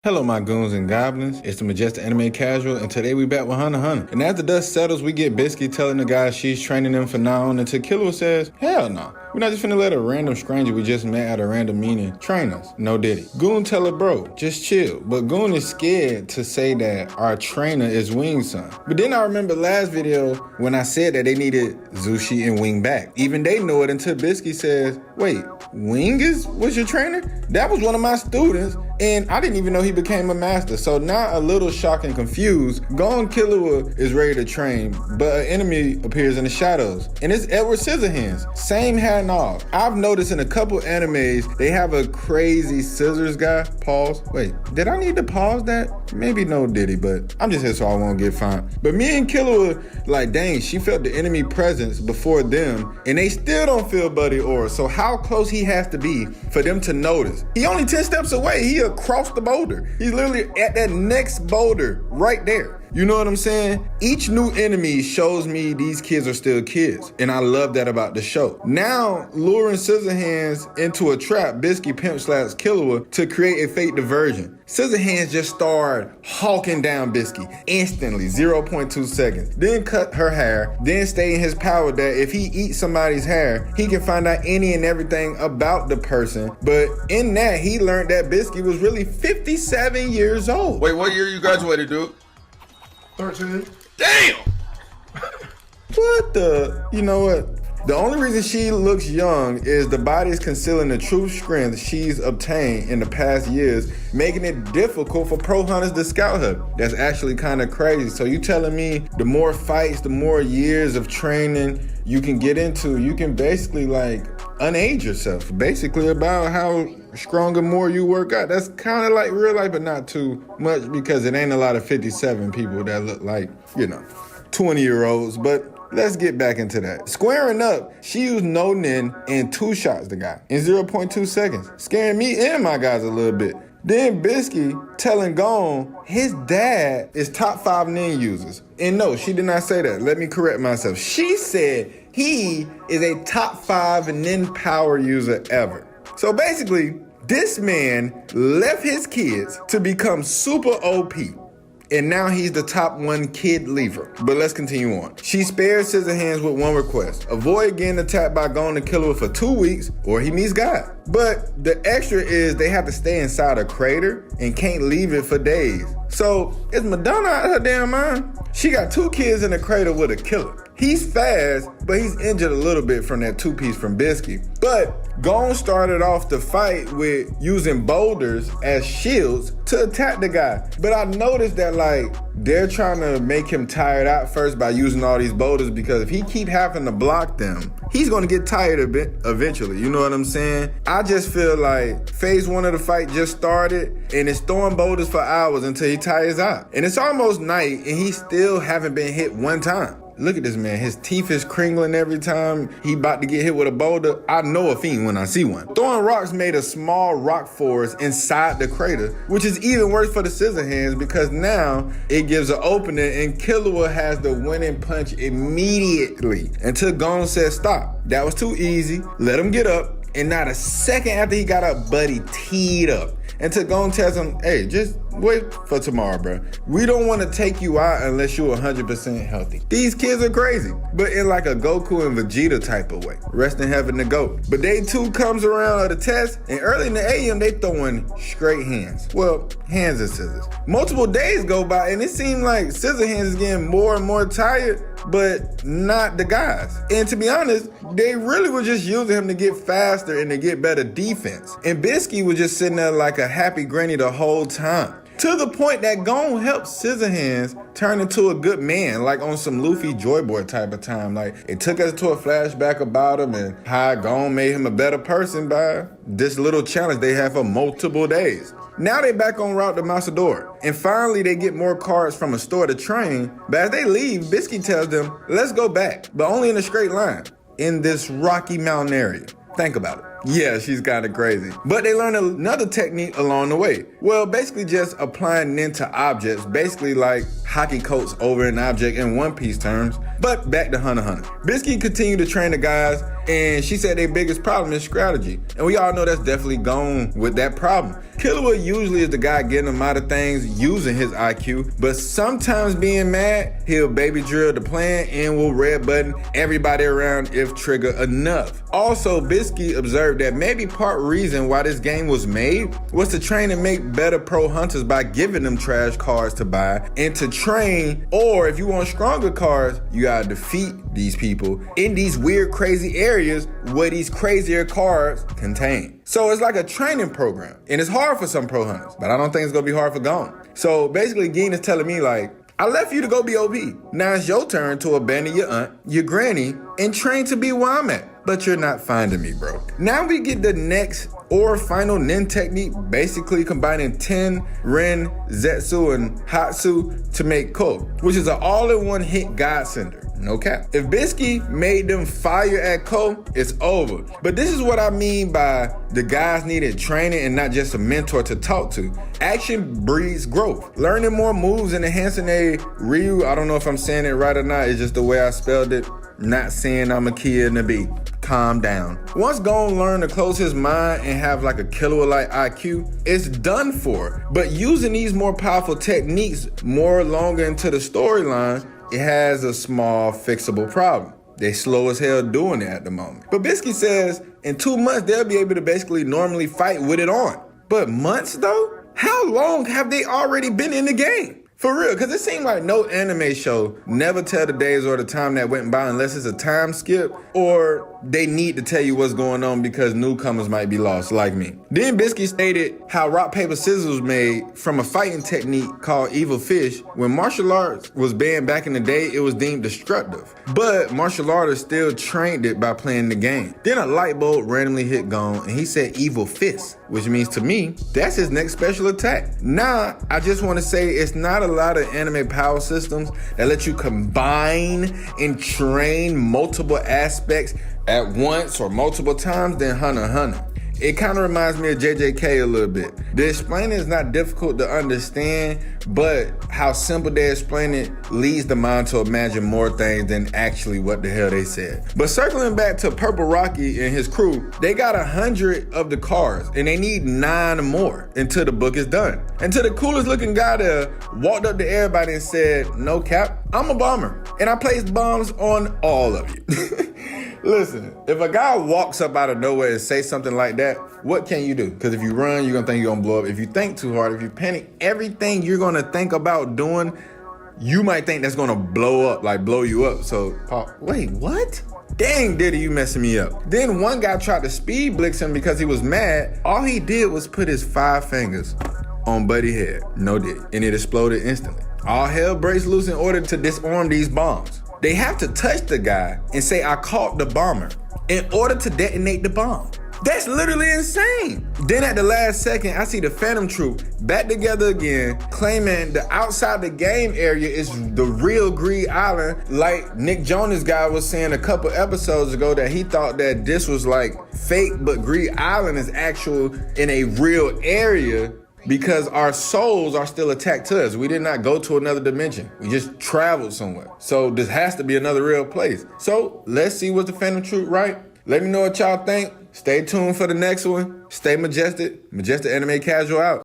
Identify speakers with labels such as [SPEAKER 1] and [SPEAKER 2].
[SPEAKER 1] Hello my goons and goblins, it's the Majestic Anime Casual, and today we back with Hunter x Hunter. And as the dust settles, we get Biscuit telling the guys she's training them for now on until Killua says, hell no. We're not just finna let a random stranger we just met at a random meeting train us. No diddy. Goon tell her, bro, just chill. But Goon is scared to say that our trainer is Wing's son. But then I remember last video when I said that they needed Zushi and Wing back. Even they know it until Biscuit says, wait, Wing was your trainer? That was one of my students, and I didn't even know he became a master. So now a little shocked and confused, Gon Killua is ready to train, but an enemy appears in the shadows, and it's Edward Scissorhands. Same hat and all. I've noticed in a couple animes, they have a crazy scissors guy. Pause. Wait, did I need to pause that? Maybe no diddy, but I'm just here so I won't get fined. But me and Killua, like dang, she felt the enemy presence before them, and they still don't feel Buddy Aura. So how close he has to be for them to notice? He only 10 steps away. He across the boulder. He's literally at that next boulder right there. You know what I'm saying? Each new enemy shows me these kids are still kids, and I love that about the show. Now, luring Scissorhands into a trap, Biscuit pimp slaps Killua to create a fake diversion. Scissorhands just started hawking down Biscuit instantly, 0.2 seconds. Then cut her hair, then stay in his power that if he eats somebody's hair, he can find out any and everything about the person. But in that, he learned that Biscuit was really 57 years old.
[SPEAKER 2] Wait, what year you graduated, dude?
[SPEAKER 3] 13.
[SPEAKER 2] Damn!
[SPEAKER 1] What the? You know what? The only reason she looks young is the body is concealing the true strength she's obtained in the past years, making it difficult for pro hunters to scout her. That's actually kind of crazy. So you telling me the more fights, the more years of training you can get into, you can basically like unage yourself. Basically about how strong and more you work out. That's kind of like real life, but not too much because it ain't a lot of 57 people that look like, 20-year-olds, but let's get back into that. Squaring up, she used no nin and 2 shots the guy in 0.2 seconds, scaring me and my guys a little bit. Then Biscuit telling Gon his dad is top 5 nin users. And no, she did not say that. Let me correct myself. She said he is a top 5 nin power user ever. So basically, this man left his kids to become super OP. And now he's the top 1 kid leaver. But let's continue on. She spares Scissorhands with one request. Avoid getting attacked by Gon and Killua for 2 weeks or he meets God. But the extra is they have to stay inside a crater and can't leave it for days. So is Madonna out of her damn mind? She got 2 kids in the crater with a killer. He's fast, but he's injured a little bit from that 2-piece from Biscuit. But Gon started off the fight with using boulders as shields to attack the guy. But I noticed that they're trying to make him tired out first by using all these boulders because if he keep having to block them, he's gonna get tired a bit eventually. You know what I'm saying? I just feel like phase 1 of the fight just started and it's throwing boulders for hours until he tires out. And it's almost night and he still haven't been hit one time. Look at this man, his teeth is crinkling every time he about to get hit with a boulder. I know a fiend when I see one. Throwing rocks made a small rock forest inside the crater, which is even worse for the Scissorhands because now it gives an opening and Killua has the winning punch immediately until Gon says stop. That was too easy, let him get up, and not a second after he got up, Buddy teed up. Until Gon tells him, hey, just wait for tomorrow, bro. We don't want to take you out unless you're 100% healthy. These kids are crazy, but in like a Goku and Vegeta type of way. Rest in heaven to go. But day 2 comes around of the test, and early in the AM, they throwing straight hands. Well, hands and scissors. Multiple days go by, and it seemed like Scissorhands is getting more and more tired, but not the guys. And to be honest, they really were just using him to get faster and to get better defense. And Biscuit was just sitting there like a happy granny the whole time. To the point that Gon helped Scissorhands turn into a good man, like on some Luffy Joy Boy type of time. Like it took us to a flashback about him and how Gon made him a better person by this little challenge they had for multiple days. Now they back on route to Masador, and finally they get more cards from a store to train, but as they leave, Biscuit tells them, let's go back, but only in a straight line, in this Rocky Mountain area. Think about it. Yeah, she's kind of crazy. But they learn another technique along the way. Well, basically just applying nin to objects, basically like hockey coats over an object in One Piece terms. But back to Hunter x Hunter. Bisky continued to train the guys, and she said their biggest problem is strategy. And we all know that's definitely gone with that problem. Killua usually is the guy getting them out of things using his IQ, but sometimes being mad, he'll baby drill the plan and will red button everybody around if trigger enough. Also, Bisky observed that maybe part reason why this game was made was to train and make better pro hunters by giving them trash cards to buy and to train, or if you want stronger cards, you gotta defeat these people in these weird crazy areas where these crazier cards contain. So it's like a training program, and it's hard for some pro hunters, but I don't think it's gonna be hard for Gon. So basically Gin is telling me like, I left you to go be OP. Now it's your turn to abandon your aunt, your granny, and train to be where I'm at. But you're not finding me, bro. Now we get the next or final nin technique, basically combining Ten, Ren, Zetsu, and Hatsu to make Ko, which is an all-in-one hit God Sender. No cap. If Bisky made them fire at Ko, it's over. But this is what I mean by the guys needed training and not just a mentor to talk to. Action breeds growth. Learning more moves and enhancing a Ryu, I don't know if I'm saying it right or not, it's just the way I spelled it. Not saying I'm a kid in the beat. Calm down. Once Gon learn to close his mind and have like a Killua-like IQ, it's done for. But using these more powerful techniques more longer into the storyline, it has a small fixable problem. They slow as hell doing it at the moment. But Bisky says in 2 months, they'll be able to basically normally fight with it on. But months though? How long have they already been in the game? For real, because it seemed like no anime show never tell the days or the time that went by unless it's a time skip or they need to tell you what's going on because newcomers might be lost, like me. Then Bisky stated how rock, paper, scissors was made from a fighting technique called Evil Fish. When martial arts was banned back in the day, it was deemed destructive. But martial artists still trained it by playing the game. Then a light bulb randomly hit Gon and he said Evil Fist, which means to me, that's his next special attack. Now, I just want to say it's not a lot of anime power systems that let you combine and train multiple aspects at once or multiple times than Hunter x Hunter. It kind of reminds me of JJK a little bit. The explaining is not difficult to understand, but how simple they explain it leads the mind to imagine more things than actually what the hell they said. But circling back to Purple Rocky and his crew, they got 100 of the cards and they need 9 more until the book is done. Until the coolest looking guy there walked up to everybody and said, "No cap, I'm a bomber and I placed bombs on all of you." Listen, if a guy walks up out of nowhere and say something like that, what can you do? Because if you run, you're gonna think you're gonna blow up. If you think too hard, if you panic, everything you're gonna think about doing, you might think that's gonna blow up, like blow you up. So, wait, what? Dang, Diddy, you messing me up. Then one guy tried to speed blitz him because he was mad. All he did was put his 5 fingers on Buddy's head. No Diddy. And it exploded instantly. All hell breaks loose in order to disarm these bombs. They have to touch the guy and say, "I caught the bomber," in order to detonate the bomb. That's literally insane. Then at the last second, I see the Phantom Troupe back together again, claiming the outside the game area is the real Greed Island, like Nick Jonas guy was saying a couple episodes ago that he thought that this was like fake, but Greed Island is actual in a real area because our souls are still attached to us. We did not go to another dimension. We just traveled somewhere. So this has to be another real place. So let's see what the Phantom Troupe right. Let me know what y'all think. Stay tuned for the next one. Stay majestic. Majestic Anime Casual out.